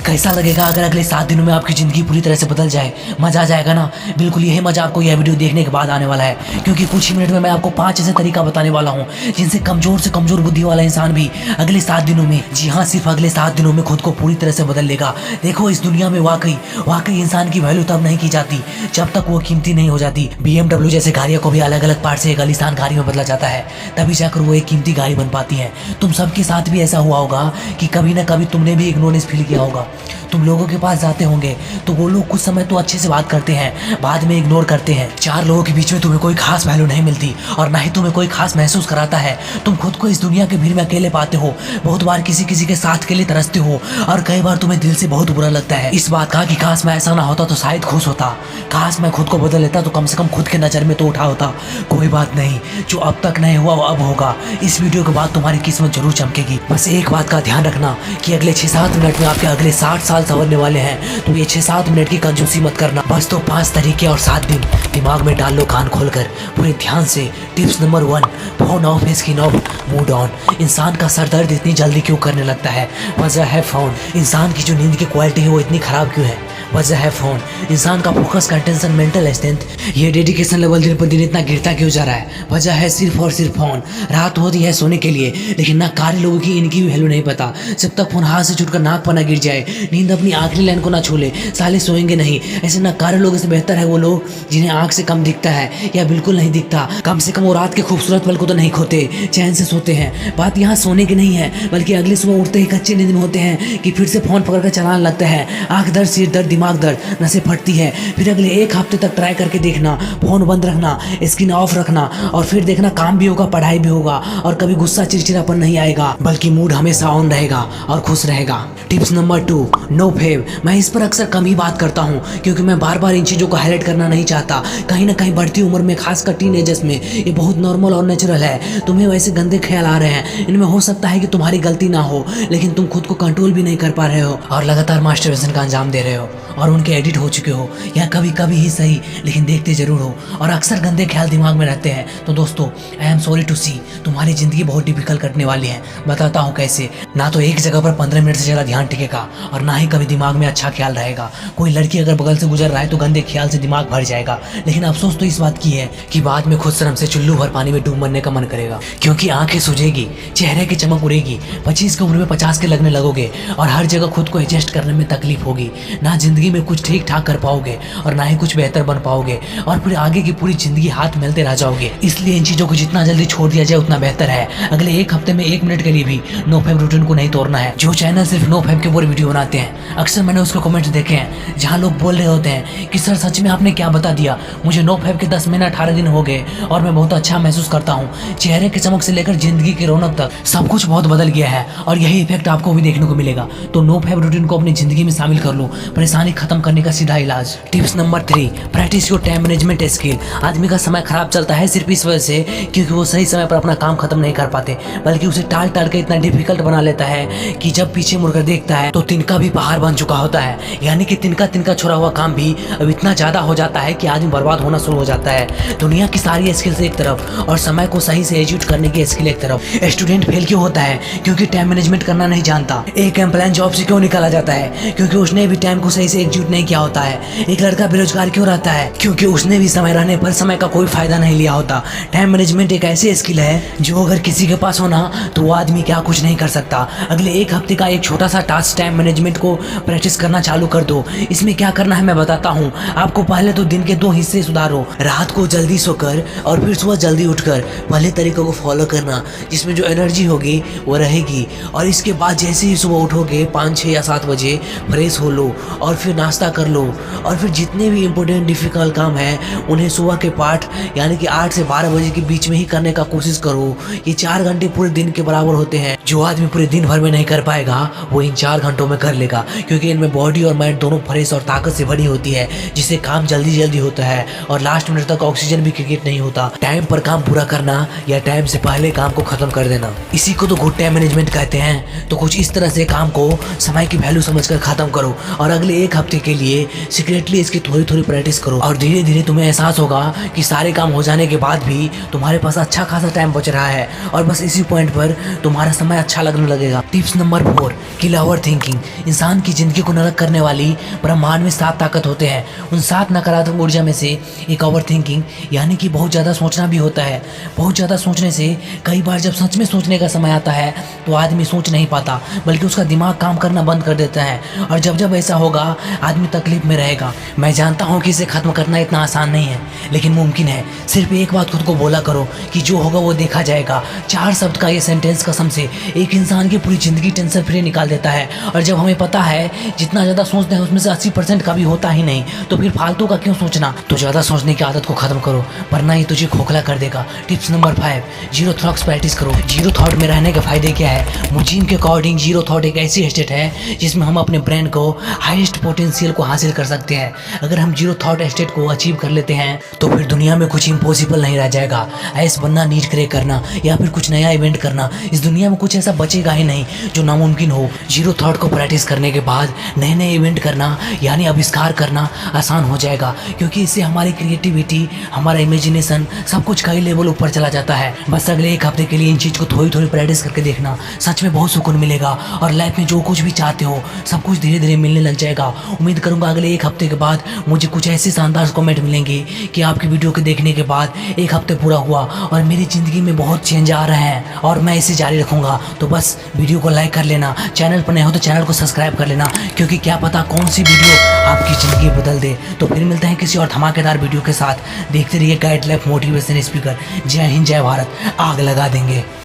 कैसा लगेगा अगर अगले 7 दिनों में आपकी ज़िंदगी पूरी तरह से बदल जाए? मज़ा आ जाएगा ना। बिल्कुल यही मज़ा आपको यह वीडियो देखने के बाद आने वाला है, क्योंकि कुछ ही मिनट में मैं आपको 5 ऐसे तरीका बताने वाला हूँ जिनसे कमज़ोर से कमज़ोर बुद्धि वाला इंसान भी अगले 7 दिनों में, जी हाँ सिर्फ अगले 7 दिनों में खुद को पूरी तरह से बदल लेगा। देखो इस दुनिया में वाकई इंसान की वैल्यू तब नहीं की जाती जब तक वो कीमती नहीं हो जाती। BMW जैसे गाड़ियों को भी अलग अलग पार्ट से एक आलीशान गाड़ी में बदला जाता है, तभी जाकर वो एक कीमती गाड़ी बन पाती है। तुम सबके साथ भी ऐसा हुआ होगा कि कभी ना कभी तुमने भी इग्नोरेंस फील किया होगा। तुम लोगों के पास जाते होंगे तो वो लोग कुछ समय तो अच्छे से बात करते हैं, बाद में इग्नोर करते हैं। 4 लोगों के बीच में तुम्हें कोई खास वैल्यू नहीं मिलती और ना ही तुम्हें कोई खास महसूस कराता है। तुम खुद को इस दुनिया के भीड़ में अकेले पाते हो, बहुत बार किसी के साथ के लिए तरसते हो और कई बार तुम्हें दिल से बहुत बुरा लगता है इस बात का कि काश मैं ऐसा ना होता तो शायद खुश होता, काश मैं खुद को बदल लेता तो कम से कम खुद के नज़र में तो उठा होता। कोई बात नहीं, जो अब तक नहीं हुआ वो अब होगा। इस वीडियो के बाद तुम्हारी किस्मत जरूर चमकेगी। बस एक बात का ध्यान रखना कि अगले 6-7 मिनट में आपके अगले 60 साल संवरने वाले हैं, तो ये 6-7 मिनट की कंजूसी मत करना। बस तो 5 तरीके और 7 दिन दिमाग में डाल लो कान खोलकर पूरे ध्यान से। टिप्स नंबर 1, फोन ऑफ है, स्क्रीन ऑफ, मूड ऑन। इंसान का सर दर्द इतनी जल्दी क्यों करने लगता है? वजह है फोन। इंसान की जो नींद की क्वालिटी है वो इतनी खराब क्यों है? वजह है फोन। इंसान का फोकस का टेंशन, मेंटल स्ट्रेंथ, ये डेडिकेशन लेवल दिन पर दिन इतना गिरता क्यों जा रहा है? वजह है सिर्फ और सिर्फ फोन। रात होती है सोने के लिए, लेकिन ना कार्य लोगों की इनकी भी वैल्यू नहीं पता। जब तक फोन हाथ से छूटकर नाक पर ना गिर जाए, नींद अपनी आखिरी लाइन को ना छू ले, साले सोएंगे नहीं। ऐसे ना कार्य लोगों से बेहतर है वो लोग जिन्हें आंख से कम दिखता है या बिल्कुल नहीं दिखता। कम से कम वो रात के खूबसूरत पल को तो नहीं खोते, चैन से सोते हैं। बात यहाँ सोने की नहीं है, बल्कि अगली सुबह उठते ही कच्चे नींद में होते हैं कि फिर से फोन पकड़कर चलाने लगता है। आंख दर्द, सिर दर्द, दिमाग दर्द, नसें फटती है। फिर अगले 1 हफ्ते तक ट्राई करके देखना, फोन बंद रखना, स्क्रीन ऑफ रखना, और फिर देखना काम भी होगा, पढ़ाई भी होगा, और कभी गुस्सा चिड़चिड़ापन नहीं आएगा, बल्कि मूड हमेशा ऑन रहेगा और खुश रहेगा। Tips number 2, no fave. मैं इस पर अक्सर कम ही बात करता हूँ, क्योंकि मैं बार बार इन चीज़ों को हाईलाइट करना नहीं चाहता। कहीं ना कहीं बढ़ती उम्र में, खासकर टीनेजर्स में, ये बहुत नॉर्मल और नेचुरल है। तुम्हें वैसे गंदे ख्याल आ रहे हैं, इनमें हो सकता है कि तुम्हारी गलती ना हो, लेकिन तुम खुद को कंट्रोल भी नहीं कर पा रहे हो और लगातार मास्टरबेशन का अंजाम दे रहे हो और उनके एडिट हो चुके हो, या कभी कभी ही सही लेकिन देखते जरूर हो, और अक्सर गंदे ख्याल दिमाग में रहते हैं। तो दोस्तों, आई एम सॉरी टू सी, तुम्हारी जिंदगी बहुत डिफिकल्ट कटने वाली है। बताता हूँ कैसे। ना तो एक जगह पर 15 मिनट से ज़्यादा ध्यान टिकेगा, और ना ही कभी दिमाग में अच्छा ख्याल रहेगा। कोई लड़की अगर बगल से गुजर रहा है तो गंदे ख्याल से दिमाग भर जाएगा, लेकिन अफसोस तो इस बात की है कि बाद में खुद शर्म से चुल्लू भर पानी में डूब मरने का मन करेगा, क्योंकि आंखें सूझेगी, चेहरे की चमक उड़ेगी, 25 की उम्र में 50 के लगने लगोगे, और हर जगह खुद को एडजस्ट करने में तकलीफ होगी। ना जिंदगी में कुछ ठीक ठाक कर पाओगे और ना ही कुछ बेहतर बन पाओगे, और फिर आगे की पूरी जिंदगी हाथ मिलते रह जाओगे। इसलिए इन चीजों को जितना जल्दी छोड़ दिया जाए उतना बेहतर है। अगले 1 हफ्ते में 1 मिनट के लिए भी नो फैब रूटीन को नहीं तोड़ना है। जो चैनल सिर्फ नो फैब के पूरे वीडियो बनाते हैं, अक्सर मैंने उसके कमेंट्स देखे हैं जहाँ लोग बोल रहे होते हैं कि सर सच में आपने क्या बता दिया, मुझे नो फैब के 10 महीने 18 दिन हो गए और मैं बहुत अच्छा महसूस करता हूँ। चेहरे की चमक से लेकर जिंदगी की रौनक तक सब कुछ बहुत बदल गया है, और यही इफेक्ट आपको भी देखने को मिलेगा। तो नो फैब रूटीन को अपनी जिंदगी में शामिल कर लो, परेशानी खत्म करने का सीधा इलाज। Tips number 3, practice your time management skill. आदमी का समय खराब चलता है सिर्फ इस वजह से क्योंकि वो सही समय पर अपना काम खत्म नहीं कर पाते, बल्कि उसे टाल टाल के इतना डिफिकल्ट बना लेता है कि जब पीछे मुड़कर देखता है तो तिनका भी पहाड़ बन चुका होता है। यानी कि तिनका तिनका छोड़ा हुआ काम भी अब इतना ज्यादा हो जाता है कि आदमी बर्बाद होना शुरू हो जाता है। दुनिया की सारी स्किल्स एक तरफ और समय को सही से एग्जीक्यूट करने की स्किल एक तरफ। स्टूडेंट फेल क्यों होता है? क्योंकि टाइम मैनेजमेंट करना नहीं जानता। एक एम्प्लॉय जॉब से क्यों निकाला जाता है? क्योंकि उसने भी टाइम को सही से एग्जीक्यूट नहीं किया होता है। एक लड़का बेरोजगार क्यों रहता है? क्योंकि उसने भी समय रहने पर समय का कोई फायदा नहीं लिया होता। टाइम मैनेजमेंट एक ऐसी स्किल है जो अगर किसी के पास होना तो वो आदमी क्या कुछ नहीं कर सकता। अगले 1 हफ्ते का एक छोटा सा टास्क, टाइम मैनेजमेंट को प्रैक्टिस करना चालू कर दो। इसमें क्या करना है मैं बताता हूँ आपको। पहले तो दिन के 2 हिस्से सुधारो, रात को जल्दी सोकर और फिर सुबह जल्दी उठकर। पहले तरीकों को फॉलो करना जिसमें जो एनर्जी होगी वो रहेगी, और इसके बाद जैसे ही सुबह उठोगे 5, 6 या 7 बजे फ्रेश हो लो और फिर नाश्ता कर लो, और फिर जितने भी इंपॉर्टेंट डिफिकल्ट काम है उन्हें सुबह के पार्ट यानी कि 8 से 12 बजे के बीच में ही करने का कोशिश करो। ये 4 घंटे पूरे दिन के बराबर होते हैं। जो आदमी पूरे दिन भर में नहीं कर पाएगा वो इन 4 घंटों में कर लेगा, क्योंकि इनमें बॉडी और माइंड दोनों फ्रेश और ताकत से भरी होती है, जिससे काम जल्दी जल्दी होता है और लास्ट मिनट तक ऑक्सीजन भी क्रिकेट नहीं होता। टाइम पर काम पूरा करना या टाइम से पहले काम को खत्म कर देना, इसी को तो गुड टाइम मैनेजमेंट कहते हैं। तो कुछ इस तरह से काम को समय की वैल्यू समझकर खत्म करो, और अगले 1 हफ्ते के लिए सीक्रेटली इसकी थोड़ी थोड़ी प्रैक्टिस करो और धीरे धीरे तुम्हें एहसास होगा कि सारे काम हो जाने के बाद भी तुम्हारे पास अच्छा खासा टाइम बच रहा है और बस इसी पॉइंट पर तुम्हारा समय अच्छा लगने लगेगा। टिप्स नंबर 4, किल ओवर थिंकिंग। इंसान की जिंदगी को नरक करने वाली ब्रह्मांड में 7 ताकत होते हैं। उन 7 नकारात्मक ऊर्जा में से एक ओवर थिंकिंग यानी कि बहुत ज़्यादा सोचना भी होता है। बहुत ज़्यादा सोचने से कई बार जब सच में सोचने का समय आता है तो आदमी सोच नहीं पाता, बल्कि उसका दिमाग काम करना बंद कर देता है और जब जब ऐसा होगा आदमी तकलीफ में रहेगा। मैं जानता हूँ कि इसे खत्म करना इतना आसान नहीं है, लेकिन मुमकिन है। सिर्फ एक बात खुद को बोला करो कि जो होगा वो देखा जाएगा। 4 शब्द का ये सेंटेंस कसम से एक इंसान की पूरी जिंदगी टेंशन फ्री निकाल देता है। और जब हमें पता है जितना ज़्यादा सोचते हैं उसमें से 80% का भी होता ही नहीं, तो फिर फालतू का क्यों सोचना। तो ज़्यादा सोचने की आदत को खत्म करो, वरना ये तुझे खोखला कर देगा। Tips number 5, zero thoughts practice करो। जीरो थॉट में रहने के फायदे क्या है? मुजीम के अकॉर्डिंग जीरो थॉट एक ऐसी स्टेट है जिसमें हम अपने ब्रेन को हाईएस्ट पोटेंशियल को हासिल कर सकते हैं। अगर हम जीरो थॉट स्टेट को अचीव कर लेते हैं तो फिर दुनिया में कुछ इम्पॉसिबल नहीं रह जाएगा। ऐस बनना, नीट क्रैक करना या फिर कुछ नया इवेंट करना, इस दुनिया में कुछ ऐसा बचेगा ही नहीं जो नामुमकिन हो। जीरो थॉट को प्रैक्टिस करने के बाद नए नए इवेंट करना यानी आविष्कार करना आसान हो जाएगा, क्योंकि इससे हमारी क्रिएटिविटी, हमारा इमेजिनेशन सब कुछ कई लेवल ऊपर चला जाता है। बस अगले 1 हफ्ते के लिए इन चीज़ को थोड़ी थोड़ी प्रैक्टिस करके देखना, सच में बहुत सुकून मिलेगा और लाइफ में जो कुछ भी चाहते हो सब कुछ धीरे धीरे मिलने लग जाएगा। उम्मीद करूंगा अगले 1 हफ्ते के बाद मुझे कुछ ऐसे शानदार कमेंट मिलेंगे कि आपकी वीडियो के देखने के बाद 1 हफ्ते पूरा हुआ और मेरी ज़िंदगी में बहुत चेंज आ रहे हैं और मैं इसे जारी रखूंगा। तो बस वीडियो को लाइक कर लेना, चैनल पर नए हो तो चैनल को सब्सक्राइब कर लेना, क्योंकि क्या पता कौन सी वीडियो आपकी ज़िंदगी बदल दे। तो फिर मिलते हैं किसी और धमाकेदार वीडियो के साथ। देखते रहिए गाइड लाइफ मोटिवेशन स्पीकर। जय हिंद, जय भारत, आग लगा देंगे।